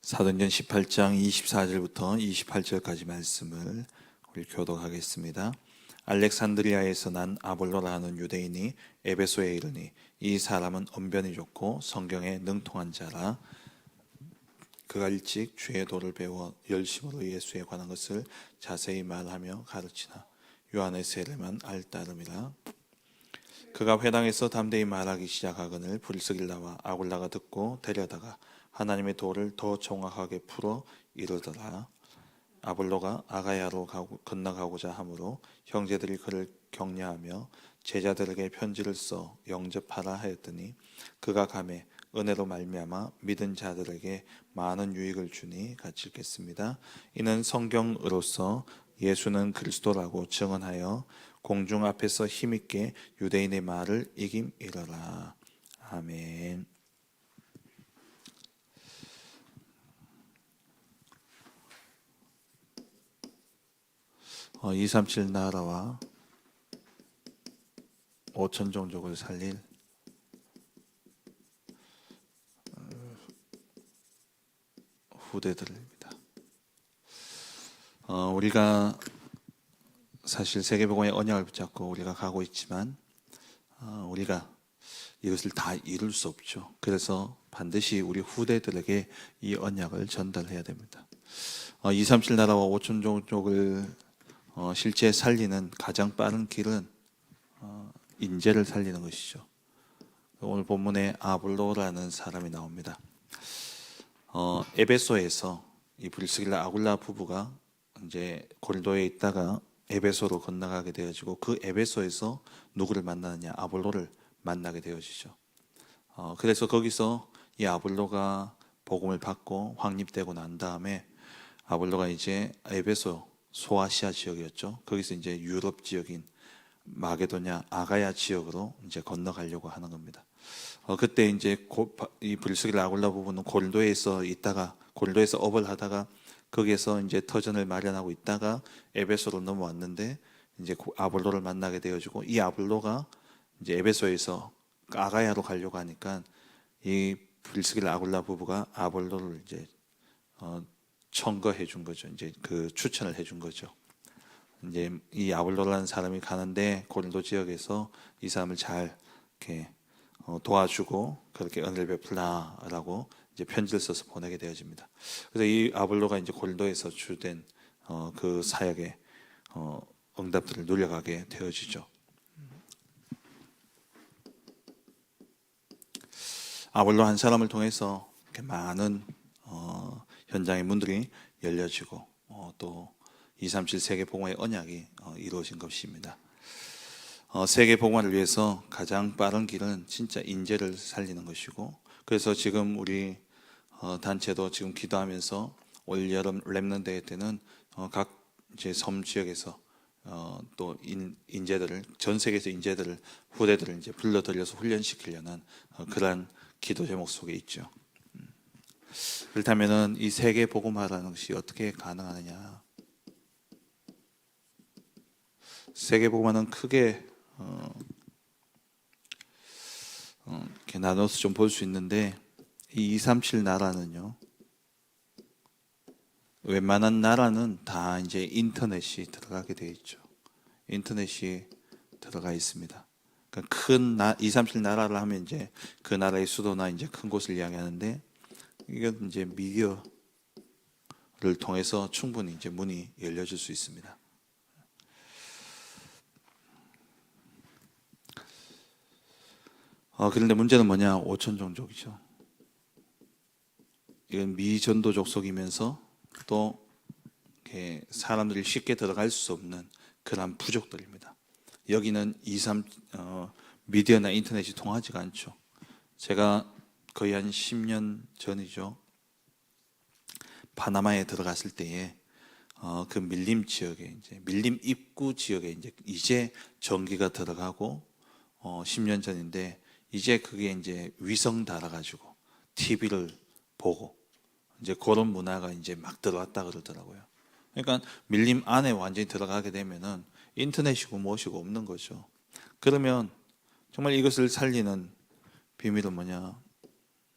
사도행전 18장 24절부터 28절까지 말씀을 우리 교독하겠습니다. 알렉산드리아에서 난 아볼로라 하는 유대인이 에베소에 이르니 이 사람은 언변이 좋고 성경에 능통한 자라. 그가 일찍 주의 도를 배워 열심으로 예수에 관한 것을 자세히 말하며 가르치나 요한의 세례만 알따름이라. 그가 회당에서 담대히 말하기 시작하거늘 브리스길라와 아굴라가 듣고 데려다가 하나님의 도를 더 정확하게 풀어 이르더라. 아볼로가 아가야로 건너가고자 하므로 형제들이 그를 격려하며 제자들에게 편지를 써 영접하라 하였더니 그가 가매 은혜로 말미암아 믿은 자들에게 많은 유익을 주니 같이 읽겠습니다. 이는 성경으로서 예수는 그리스도라고 증언하여 공중 앞에서 힘있게 유대인의 말을 이김이러라. 아멘. 237 나라와 5천 종족을 살릴 후대들입니다. 우리가 사실 세계복음의 언약을 붙잡고 우리가 가고 있지만 우리가 이것을 다 이룰 수 없죠. 그래서 반드시 우리 후대들에게 이 언약을 전달해야 됩니다. 237 나라와 5천 종족을 실제 살리는 가장 빠른 길은 인재를 살리는 것이죠. 오늘 본문에 아볼로라는 사람이 나옵니다. 에베소에서 이 브리스길라 아굴라 부부가 이제 고린도에 있다가 에베소로 건너가게 되어지고 그 에베소에서 누구를 만나느냐? 아볼로를 만나게 되어지죠. 그래서 거기서 이 아볼로가 복음을 받고 확립되고 난 다음에 아볼로가 이제 에베소 소아시아 지역이었죠. 거기서 이제 유럽 지역인 마게도냐 아가야 지역으로 이제 건너가려고 하는 겁니다. 그때 이제 이 브리스길라 아굴라 부부는 고린도에서 있다가 고린도에서 업을 하다가 거기에서 이제 터전을 마련하고 있다가 에베소로 넘어왔는데 이제 아볼로를 만나게 되어지고 이 아볼로가 이제 에베소에서 아가야로 가려고 하니까 이 브리스길라 아굴라 부부가 아볼로를 이제 청거해 준 거죠. 이제 그 추천을 해 준 거죠. 이제 이 아볼로라는 사람이 가는데 고린도 지역에서 이 사람을 잘 이렇게 도와주고 그렇게 은혜를 베풀라라고 이제 편지를 써서 보내게 되어집니다. 그래서 이 아볼로가 이제 고린도에서 주된 그 사역의 응답들을 누려가게 되어지죠. 아볼로 한 사람을 통해서 이렇게 많은 현장의 문들이 열려지고 또 237 세계복음의 언약이 이루어진 것입니다. 세계복음화를 위해서 가장 빠른 길은 진짜 인재를 살리는 것이고, 그래서 지금 우리 단체도 지금 기도하면서 올 여름 렘넌트 때는 각 이제 섬 지역에서 또 인재들을 전 세계에서 인재들을 후대들을 이제 불러들여서 훈련시키려는 그러한 기도 제목 속에 있죠. 그렇다면은 이 세계 복음화라는 것이 어떻게 가능하느냐? 세계 복음화는 크게 이렇게 나눠서 좀 볼 수 있는데 이 237 나라는요. 웬만한 나라는 다 이제 인터넷이 들어가게 되어 있죠. 인터넷이 들어가 있습니다. 그러니까 큰 237 나라를 하면 이제 그 나라의 수도나 이제 큰 곳을 이야기하는데 이건 이제 미디어를 통해서 충분히 이제 문이 열려질 수 있습니다. 그런데 문제는 뭐냐? 5천 종족이죠. 이건 미전도족 속이면서 또 이렇게 사람들이 쉽게 들어갈 수 없는 그런 부족들입니다. 여기는 미디어나 인터넷이 통하지가 않죠. 제가 거의 한 10년 전이죠. 파나마에 들어갔을 때에 그 밀림 지역에 이제 밀림 입구 지역에 이제 전기가 들어가고 10년 전인데 이제 그게 이제 위성 달아가지고 TV를 보고 이제 그런 문화가 이제 막 들어왔다 그러더라고요. 그러니까 밀림 안에 완전히 들어가게 되면은 인터넷이고 무엇이고 없는 거죠. 그러면 정말 이것을 살리는 비밀은 뭐냐?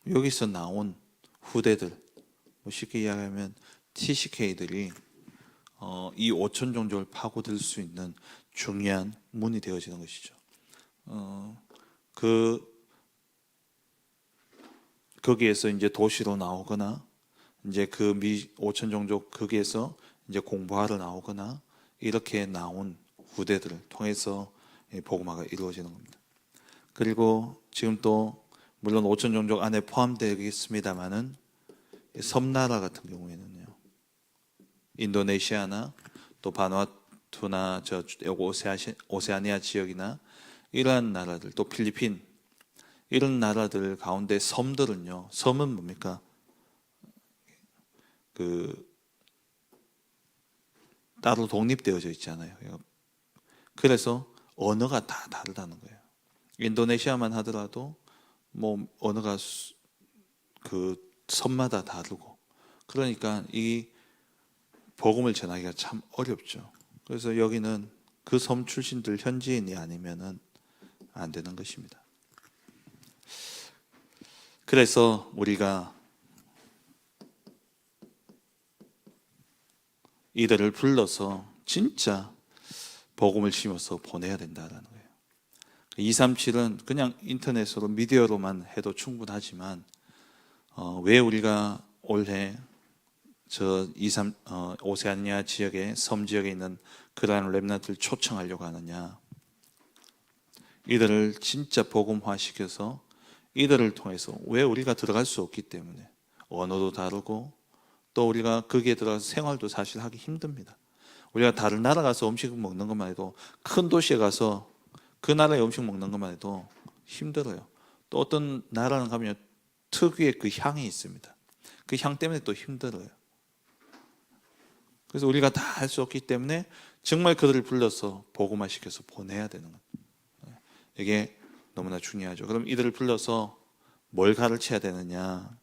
여기서 나온 후대들, 뭐 쉽게 이야기하면 TCK들이 이 5천 종족을 파고들 수 있는 중요한 문이 되어지는 것이죠. 거기에서 이제 도시로 나오거나 이제 그 5천 종족 거기에서 이제 공부하러 나오거나 이렇게 나온 후대들을 통해서 복음화가 이루어지는 겁니다. 그리고 지금 또 물론 5천 종족 안에 포함되겠습니다만은 섬나라 같은 경우에는요, 인도네시아나 또 바누아투나 저 오세아니아 지역이나 이러한 나라들, 또 필리핀 이런 나라들 가운데 섬들은요, 섬은 뭡니까? 따로 독립되어져 있잖아요. 그래서 언어가 다 다르다는 거예요. 인도네시아만 하더라도 뭐 언어가 그 섬마다 다르고, 그러니까 이 복음을 전하기가 참 어렵죠. 그래서 여기는 그 섬 출신들 현지인이 아니면은 안 되는 것입니다. 그래서 우리가 이들을 불러서 진짜 복음을 심어서 보내야 된다는 거예요. 237은 그냥 인터넷으로 미디어로만 해도 충분하지만 왜 우리가 올해 저 오세아니아 지역의 섬 지역에 있는 그러한 렘넌트를 초청하려고 하느냐? 이들을 진짜 복음화시켜서 이들을 통해서, 왜 우리가 들어갈 수 없기 때문에 언어도 다르고 또 우리가 거기에 들어가서 생활도 사실 하기 힘듭니다. 우리가 다른 나라 가서 음식 먹는 것만 해도, 큰 도시에 가서 그 나라의 음식 먹는 것만 해도 힘들어요. 또 어떤 나라는 가면 특유의 그 향이 있습니다. 그 향 때문에 또 힘들어요. 그래서 우리가 다 할 수 없기 때문에 정말 그들을 불러서 복음화시켜서 보내야 되는 거예요. 이게 너무나 중요하죠. 그럼 이들을 불러서 뭘 가르쳐야 되느냐?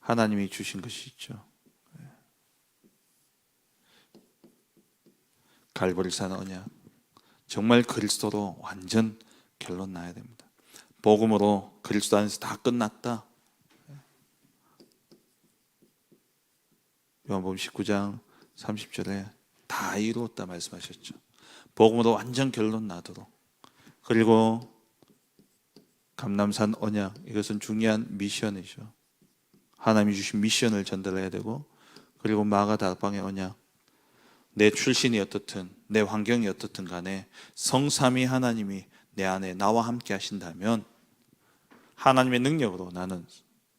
하나님이 주신 것이 있죠. 갈보리산 언약, 정말 그리스도로 완전 결론 나야 됩니다. 복음으로 그리스도 안에서 다 끝났다. 요한복음 19장 30절에 다 이루었다 말씀하셨죠. 복음으로 완전 결론 나도록. 그리고 감람산 언약, 이것은 중요한 미션이죠. 하나님이 주신 미션을 전달해야 되고, 그리고 마가 다락방의 언약, 내 출신이 어떻든 내 환경이 어떻든 간에 성삼위 하나님이 내 안에 나와 함께 하신다면 하나님의 능력으로 나는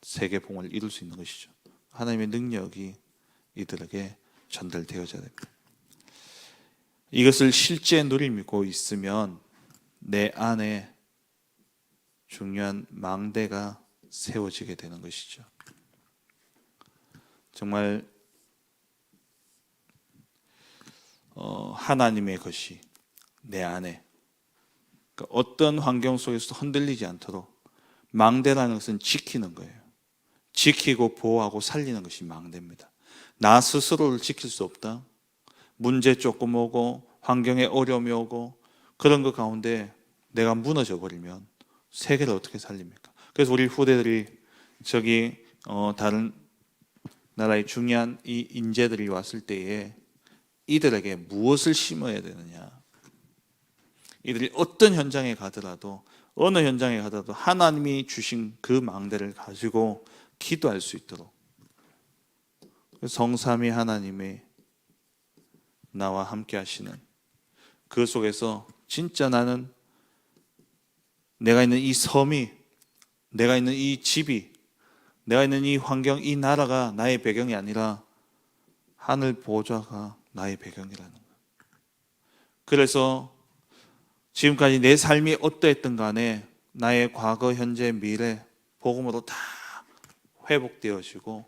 세계 봉을 이룰 수 있는 것이죠. 하나님의 능력이 이들에게 전달되어져야 됩니다. 이것을 실제 누리고 있으면 내 안에 중요한 망대가 세워지게 되는 것이죠. 정말 하나님의 것이 내 안에, 그러니까 어떤 환경 속에서도 흔들리지 않도록, 망대라는 것은 지키는 거예요. 지키고 보호하고 살리는 것이 망대입니다. 나 스스로를 지킬 수 없다. 문제 조금 오고 환경에 어려움이 오고 그런 것 가운데 내가 무너져 버리면 세계를 어떻게 살립니까? 그래서 우리 후대들이 저기 다른 나라의 중요한 이 인재들이 왔을 때에 이들에게 무엇을 심어야 되느냐? 이들이 어떤 현장에 가더라도, 어느 현장에 가더라도 하나님이 주신 그 망대를 가지고 기도할 수 있도록, 성삼위 하나님의 나와 함께 하시는 그 속에서 진짜 나는 내가 있는 이 섬이, 내가 있는 이 집이, 내가 있는 이 환경, 이 나라가 나의 배경이 아니라 하늘 보좌가 나의 배경이라는 거예요. 그래서 지금까지 내 삶이 어떠했든 간에 나의 과거, 현재, 미래 복음으로 다 회복되어지고,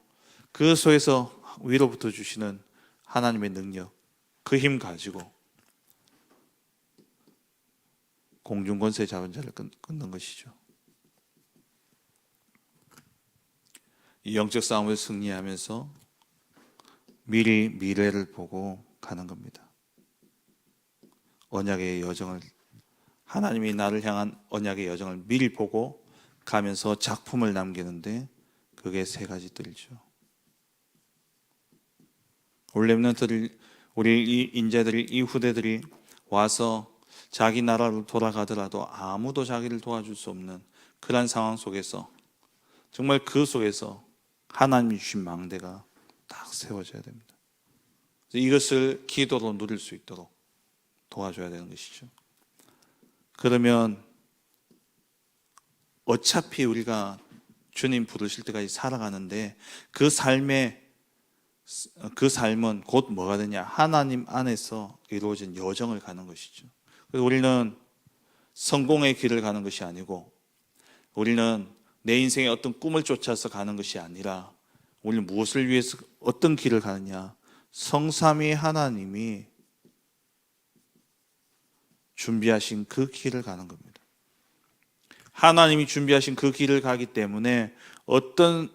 그 속에서 위로부터 주시는 하나님의 능력, 그 힘 가지고 공중권세 잡은 자를 끊는 것이죠. 이 영적 싸움을 승리하면서 미리 미래를 보고 가는 겁니다. 언약의 여정을, 하나님이 나를 향한 언약의 여정을 미리 보고 가면서 작품을 남기는데 그게 세 가지 뜰이죠. 우리 렘넌트들, 우리 이 인재들이, 이 후대들이 와서 자기 나라로 돌아가더라도 아무도 자기를 도와줄 수 없는 그런 상황 속에서, 정말 그 속에서 하나님이 주신 망대가 딱 세워져야 됩니다. 이것을 기도로 누릴 수 있도록 도와줘야 되는 것이죠. 그러면 어차피 우리가 주님 부르실 때까지 살아가는데 그 삶은 곧 뭐가 되냐? 하나님 안에서 이루어진 여정을 가는 것이죠. 그래서 우리는 성공의 길을 가는 것이 아니고, 우리는 내 인생의 어떤 꿈을 쫓아서 가는 것이 아니라, 우리는 무엇을 위해서 어떤 길을 가느냐? 성삼위 하나님이 준비하신 그 길을 가는 겁니다. 하나님이 준비하신 그 길을 가기 때문에 어떤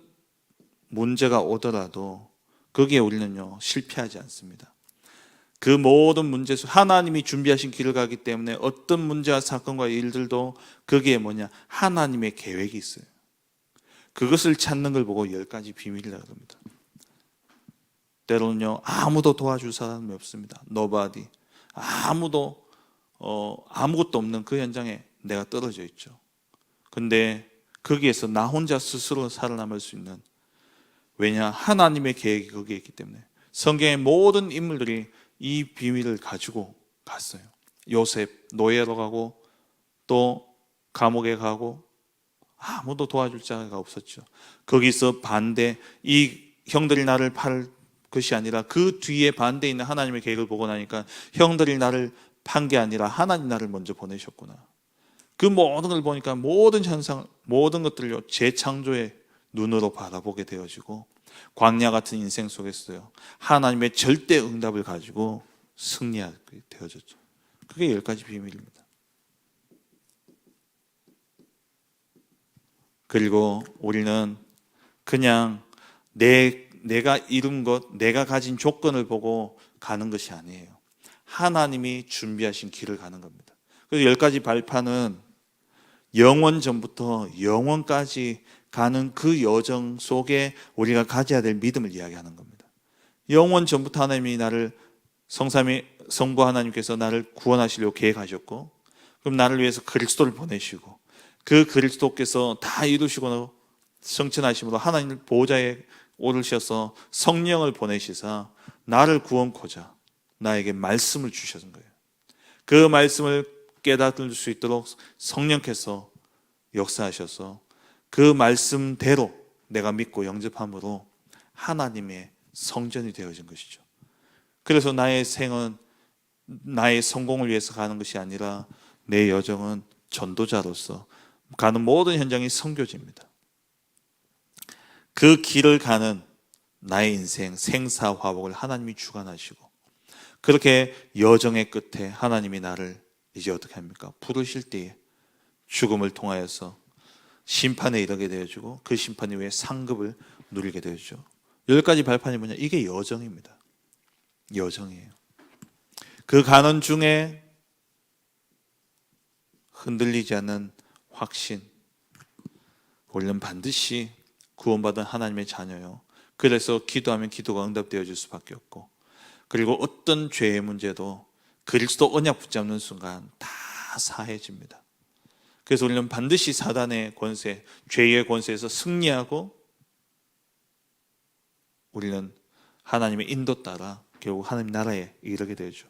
문제가 오더라도 거기에 우리는요 실패하지 않습니다. 그 모든 문제 속 하나님이 준비하신 길을 가기 때문에 어떤 문제와 사건과 일들도 거기에 뭐냐? 하나님의 계획이 있어요. 그것을 찾는 걸 보고 10가지 비밀이라고 합니다. 때로는요 아무도 도와줄 사람이 없습니다. Nobody. 아무것도 없는 그 현장에 내가 떨어져 있죠. 근데 거기에서 나 혼자 스스로 살아남을 수 있는, 왜냐? 하나님의 계획이 거기에 있기 때문에. 성경의 모든 인물들이 이 비밀을 가지고 갔어요. 요셉 노예로 가고 또 감옥에 가고 아무도 도와줄 자가 없었죠. 거기서 반대, 이 형들이 나를 팔 것이 아니라 그 뒤에 반대에 있는 하나님의 계획을 보고 나니까 형들이 나를 판 게 아니라 하나님 나를 먼저 보내셨구나. 그 모든 걸 보니까 모든 현상, 모든 것들을 재창조의 눈으로 바라보게 되어지고 광야 같은 인생 속에서요 하나님의 절대 응답을 가지고 승리하게 되어졌죠. 그게 10가지 비밀입니다. 그리고 우리는 그냥 내가 이룬 것, 내가 가진 조건을 보고 가는 것이 아니에요. 하나님이 준비하신 길을 가는 겁니다. 그래서 10가지 발판은 영원 전부터 영원까지 가는 그 여정 속에 우리가 가져야 될 믿음을 이야기하는 겁니다. 영원 전부터 하나님이 나를, 성부 하나님께서 나를 구원하시려고 계획하셨고, 그럼 나를 위해서 그리스도를 보내시고, 그 그리스도께서 다 이루시고 성천하심으로 하나님 보좌에 오르셔서 성령을 보내시사 나를 구원코자 나에게 말씀을 주셨던 거예요. 그 말씀을 깨닫을 수 있도록 성령께서 역사하셔서 그 말씀대로 내가 믿고 영접함으로 하나님의 성전이 되어진 것이죠. 그래서 나의 생은 나의 성공을 위해서 가는 것이 아니라 내 여정은 전도자로서 가는 모든 현장이 선교지입니다. 그 길을 가는 나의 인생 생사화복을 하나님이 주관하시고, 그렇게 여정의 끝에 하나님이 나를 이제 어떻게 합니까? 부르실 때에 죽음을 통하여서 심판에 이르게 되어지고 그 심판 이후에 상급을 누리게 되어지죠. 10가지 발판이 뭐냐? 이게 여정입니다. 여정이에요. 그 가는 중에 흔들리지 않는 확신, 우리는 반드시 구원받은 하나님의 자녀요. 그래서 기도하면 기도가 응답되어질 수밖에 없고, 그리고 어떤 죄의 문제도 그리스도 언약 붙잡는 순간 다 사해집니다. 그래서 우리는 반드시 사단의 권세, 죄의 권세에서 승리하고, 우리는 하나님의 인도 따라 결국 하나님 나라에 이르게 되죠.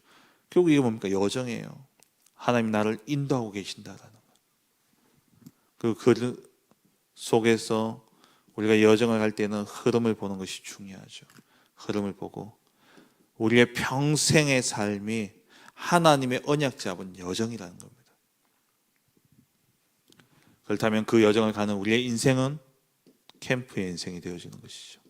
결국 이게 뭡니까? 여정이에요. 하나님 나를 인도하고 계신다라는 거. 그 속에서 우리가 여정을 갈 때는 흐름을 보는 것이 중요하죠. 흐름을 보고 우리의 평생의 삶이 하나님의 언약 잡은 여정이라는 겁니다. 그렇다면 그 여정을 가는 우리의 인생은 캠프의 인생이 되어지는 것이죠.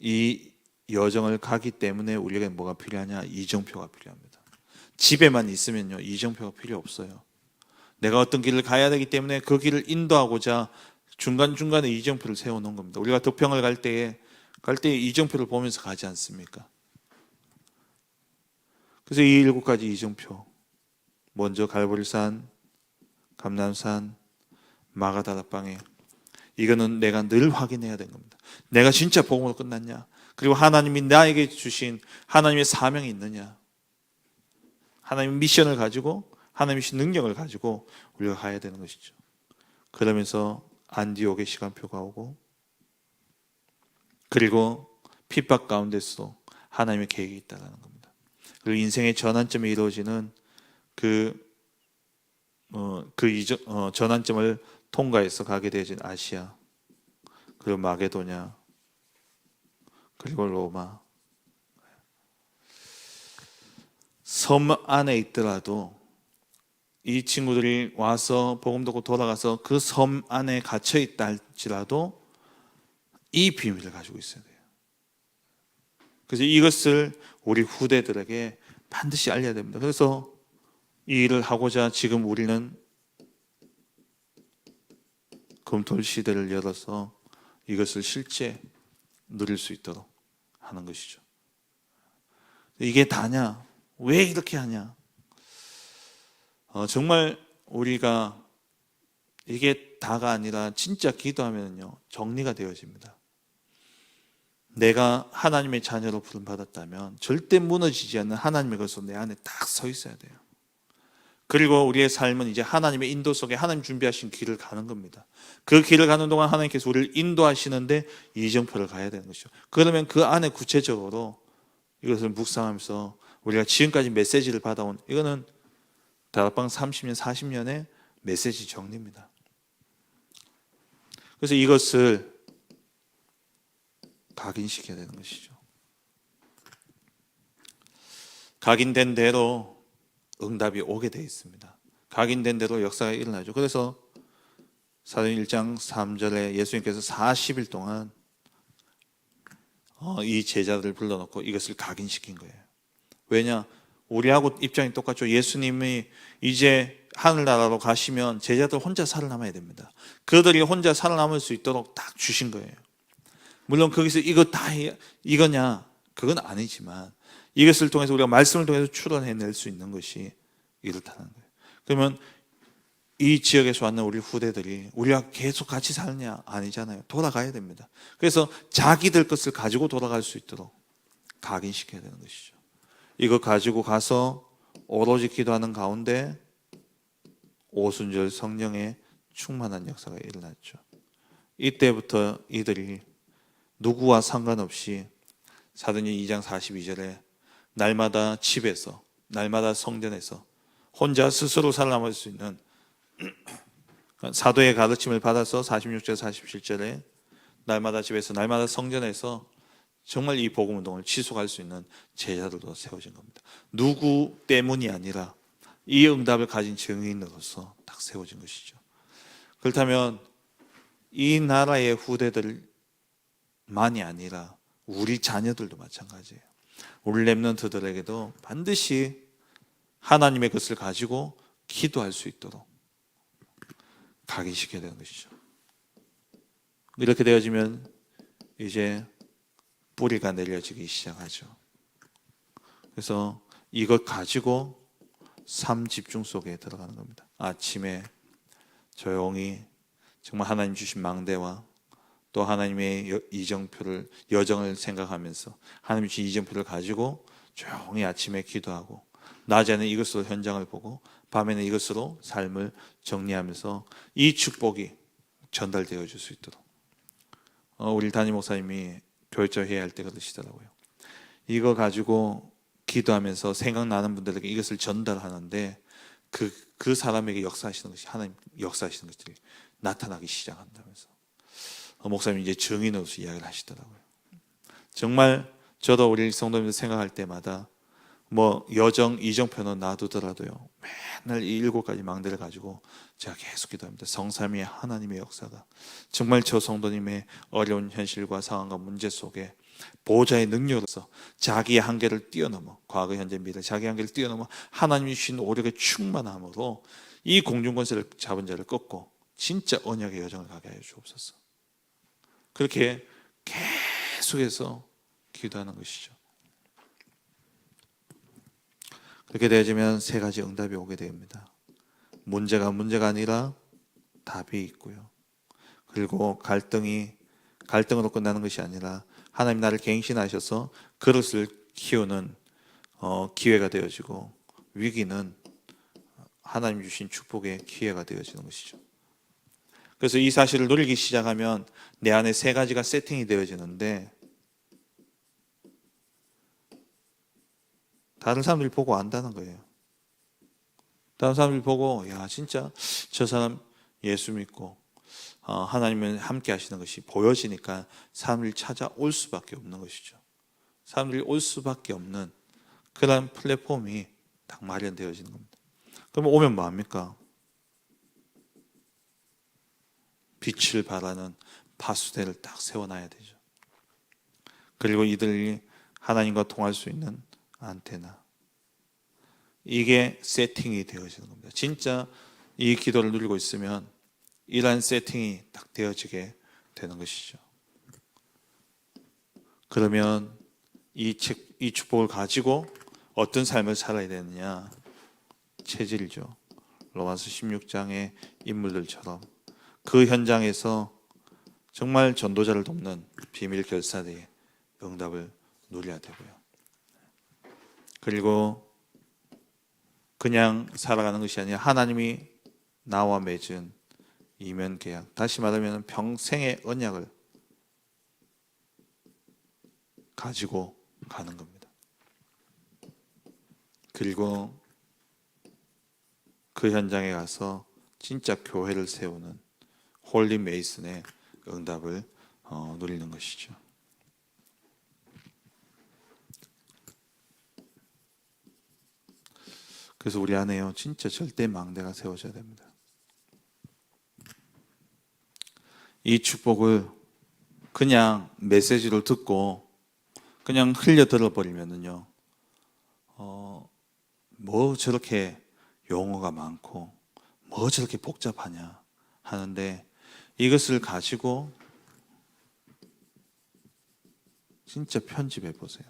이 여정을 가기 때문에 우리에게 뭐가 필요하냐? 이정표가 필요합니다. 집에만 있으면요 이정표가 필요 없어요. 내가 어떤 길을 가야 되기 때문에 그 길을 인도하고자 중간중간에 이정표를 세워놓은 겁니다. 우리가 덕평을 갈 때에 이정표를 보면서 가지 않습니까? 그래서 이 7가지 이정표, 먼저 갈보리산, 감람산, 마가다락방에 이거는 내가 늘 확인해야 되는 겁니다. 내가 진짜 복음으로 끝났냐? 그리고 하나님이 나에게 주신 하나님의 사명이 있느냐? 하나님의 미션을 가지고 하나님의 능력을 가지고 우리가 가야 되는 것이죠. 그러면서 안디옥의 시간표가 오고 그리고 핍박 가운데서도 하나님의 계획이 있다는 겁니다. 그리고 인생의 전환점이 이루어지는 전환점을 통과해서 가게 되어진 아시아, 그리고 마게도냐, 그리고 로마. 섬 안에 있더라도 이 친구들이 와서 복음 듣고 돌아가서 그 섬 안에 갇혀 있다 할지라도 이 비밀을 가지고 있어야 돼요. 그래서 이것을 우리 후대들에게 반드시 알려야 됩니다. 그래서 이 일을 하고자 지금 우리는 검토 시대를 열어서 이것을 실제 누릴 수 있도록 하는 것이죠. 이게 다냐? 왜 이렇게 하냐? 정말 우리가 이게 다가 아니라 진짜 기도하면요 정리가 되어집니다. 내가 하나님의 자녀로 부름받았다면 절대 무너지지 않는 하나님의 것으로 내 안에 딱 서 있어야 돼요. 그리고 우리의 삶은 이제 하나님의 인도 속에 하나님 준비하신 길을 가는 겁니다. 그 길을 가는 동안 하나님께서 우리를 인도하시는데 이정표를 가야 되는 것이죠. 그러면 그 안에 구체적으로 이것을 묵상하면서 우리가 지금까지 메시지를 받아온 이거는 다락방 30년, 40년의 메시지 정리입니다. 그래서 이것을 각인시켜야 되는 것이죠. 각인된 대로 응답이 오게 되어 있습니다. 각인된 대로 역사가 일어나죠. 그래서 사도행 1장 3절에 예수님께서 40일 동안 이 제자들을 불러놓고 이것을 각인시킨 거예요. 왜냐? 우리하고 입장이 똑같죠. 예수님이 이제 하늘나라로 가시면 제자들 혼자 살아남아야 됩니다. 그들이 혼자 살아남을 수 있도록 딱 주신 거예요. 물론 거기서 이거 다 이거냐? 그건 아니지만 이것을 통해서 우리가 말씀을 통해서 추론해낼 수 있는 것이 이렇다는 거예요. 그러면 이 지역에서 왔는 우리 후대들이 우리와 계속 같이 살냐? 아니잖아요. 돌아가야 됩니다. 그래서 자기들 것을 가지고 돌아갈 수 있도록 각인시켜야 되는 것이죠. 이거 가지고 가서 오로지 기도하는 가운데 오순절 성령의 충만한 역사가 일어났죠. 이때부터 이들이 누구와 상관없이 사도행전 2장 42절에 날마다 집에서, 날마다 성전에서 혼자 스스로 살아남을 수 있는 사도의 가르침을 받아서 46절 47절에 날마다 집에서, 날마다 성전에서 정말 이 복음 운동을 지속할 수 있는 제자들도 세워진 겁니다. 누구 때문이 아니라 이 응답을 가진 증인으로서 딱 세워진 것이죠. 그렇다면 이 나라의 후대들만이 아니라 우리 자녀들도 마찬가지예요. 우리 렘넌트들에게도 반드시 하나님의 것을 가지고 기도할 수 있도록 각인시켜야 되는 것이죠. 이렇게 되어지면 이제 뿌리가 내려지기 시작하죠. 그래서 이것 가지고 삶 집중 속에 들어가는 겁니다. 아침에 조용히 정말 하나님 주신 망대와 또 하나님의 여정을 생각하면서 하나님 주신 이정표를 가지고 조용히 아침에 기도하고 낮에는 이것으로 현장을 보고 밤에는 이것으로 삶을 정리하면서 이 축복이 전달되어 줄 수 있도록 우리 담임 목사님이 교회적 회의할 때 그러시더라고요. 이거 가지고 기도하면서 생각나는 분들에게 이것을 전달하는데 그 사람에게 역사하시는 것이 하나님 역사하시는 것들이 나타나기 시작한다면서 목사님이 이제 증인으로서 이야기를 하시더라고요. 정말 저도 우리 성도님들 생각할 때마다 여정 이정표는 놔두더라도요 맨날 이 7가지 망대를 가지고 제가 계속 기도합니다. 성삼위의 하나님의 역사가 정말 저 성도님의 어려운 현실과 상황과 문제 속에 보호자의 능력으로서 자기의 한계를 뛰어넘어 과거 현재 미래 자기의 한계를 뛰어넘어 하나님이 주신 오력의 충만함으로 이 공중권세를 잡은 자를 꺾고 진짜 언약의 여정을 가게 하여 주옵소서. 그렇게 계속해서 기도하는 것이죠. 그렇게 되어지면 3가지 응답이 오게 됩니다. 문제가 아니라 답이 있고요. 그리고 갈등으로 끝나는 것이 아니라 하나님 나를 갱신하셔서 그릇을 키우는 기회가 되어지고, 위기는 하나님 주신 축복의 기회가 되어지는 것이죠. 그래서 이 사실을 누리기 시작하면 내 안에 세 가지가 세팅이 되어지는데, 다른 사람들이 보고 안다는 거예요. 다른 사람들이 보고, 야, 진짜 저 사람 예수 믿고 하나님은 함께 하시는 것이 보여지니까 사람들이 찾아올 수밖에 없는 것이죠. 사람들이 올 수밖에 없는 그런 플랫폼이 딱 마련되어지는 겁니다. 그럼 오면 뭐합니까? 빛을 발하는 파수대를 딱 세워놔야 되죠. 그리고 이들이 하나님과 통할 수 있는 안테나, 이게 세팅이 되어지는 겁니다. 진짜 이 기도를 누리고 있으면 이러한 세팅이 딱 되어지게 되는 것이죠. 그러면 이 축복을 가지고 어떤 삶을 살아야 되느냐? 체질이죠. 로마서 16장의 인물들처럼 그 현장에서 정말 전도자를 돕는 비밀 결사대의 응답을 누려야 되고요. 그리고 그냥 살아가는 것이 아니라 하나님이 나와 맺은 이면 계약, 다시 말하면 평생의 언약을 가지고 가는 겁니다. 그리고 그 현장에 가서 진짜 교회를 세우는 홀리 메이슨의 응답을 누리는 것이죠. 그래서 우리 안에요, 진짜 절대 망대가 세워져야 됩니다. 이 축복을 그냥 메시지로 듣고 그냥 흘려 들어버리면은요, 뭐 저렇게 용어가 많고 뭐 저렇게 복잡하냐 하는데, 이것을 가지고 진짜 편집해 보세요.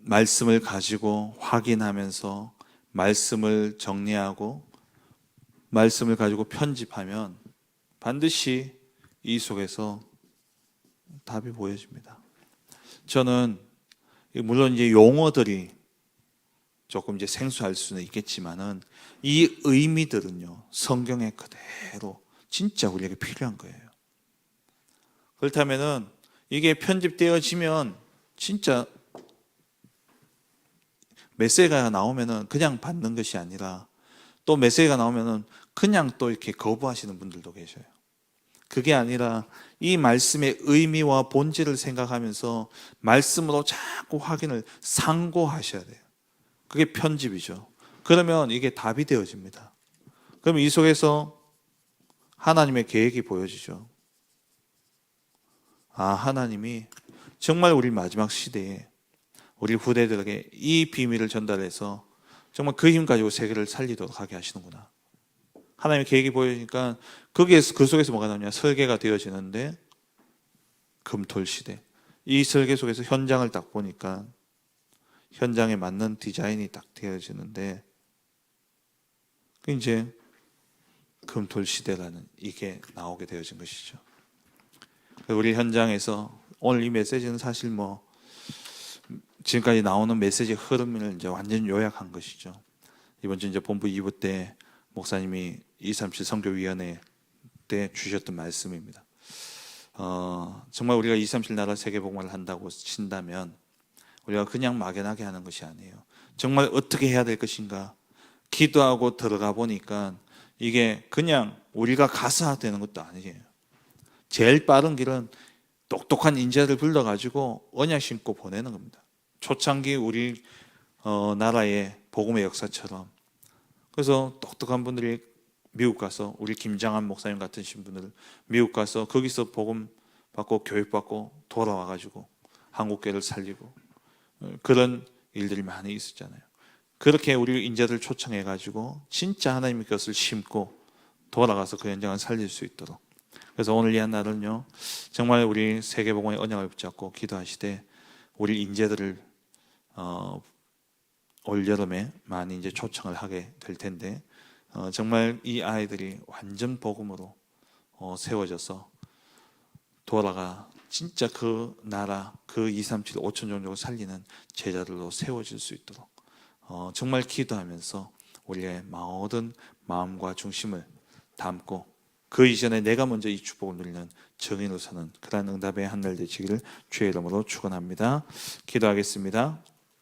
말씀을 가지고 확인하면서 말씀을 정리하고 말씀을 가지고 편집하면 반드시 이 속에서 답이 보여집니다. 저는 물론 이제 용어들이 조금 이제 생소할 수는 있겠지만은 이 의미들은요, 성경에 그대로 진짜 우리에게 필요한 거예요. 그렇다면은 이게 편집되어지면 진짜 메시지가 나오면은 그냥 받는 것이 아니라, 또 메시지가 나오면은 그냥 또 이렇게 거부하시는 분들도 계셔요. 그게 아니라 이 말씀의 의미와 본질을 생각하면서 말씀으로 자꾸 확인을 상고하셔야 돼요. 그게 편집이죠. 그러면 이게 답이 되어집니다. 그럼 이 속에서 하나님의 계획이 보여지죠. 아, 하나님이 정말 우리 마지막 시대에 우리 후대들에게 이 비밀을 전달해서 정말 그 힘 가지고 세계를 살리도록 하게 하시는구나. 하나님의 계획이 보이니까 거기에서, 그 속에서 뭐가 나오냐? 설계가 되어지는데, 금토일 시대, 이 설계 속에서 현장을 딱 보니까 현장에 맞는 디자인이 딱 되어지는데, 이제 금토일 시대라는 이게 나오게 되어진 것이죠. 우리 현장에서 오늘 이 메시지는 사실 뭐 지금까지 나오는 메시지 흐름을 이제 완전히 요약한 것이죠. 이번 주 이제 본부 2부 때 목사님이 237 선교위원회 때 주셨던 말씀입니다. 정말 우리가 237 나라 세계복음을 한다고 친다면 우리가 그냥 막연하게 하는 것이 아니에요. 정말 어떻게 해야 될 것인가 기도하고 들어가 보니까 이게 그냥 우리가 가서 되는 것도 아니에요. 제일 빠른 길은 똑똑한 인재를 불러가지고 언약 심고 보내는 겁니다. 초창기 우리 나라의 복음의 역사처럼. 그래서 똑똑한 분들이 미국 가서, 우리 김장한 목사님 같은 분들 미국 가서 거기서 복음 받고 교육받고 돌아와가지고 한국교회를 살리고, 그런 일들이 많이 있었잖아요. 그렇게 우리 인재들 초청해가지고 진짜 하나님의 것을 심고 돌아가서 그 현장을 살릴 수 있도록. 그래서 오늘 이 한 날은요, 정말 우리 세계복음의 언약을 붙잡고 기도하시되 우리 인재들을 올 여름에 많이 이제 초청을 하게 될 텐데 정말 이 아이들이 완전 복음으로 세워져서 돌아가 진짜 그 나라 그 237, 5천 종족을 살리는 제자들로 세워질 수 있도록 정말 기도하면서 우리의 모든 마음과 중심을 담고 그 이전에 내가 먼저 이 축복을 누리는 정인으로 서는 그러한 응답의 한 날 되시기를 주의 이름으로 축원합니다. 기도하겠습니다.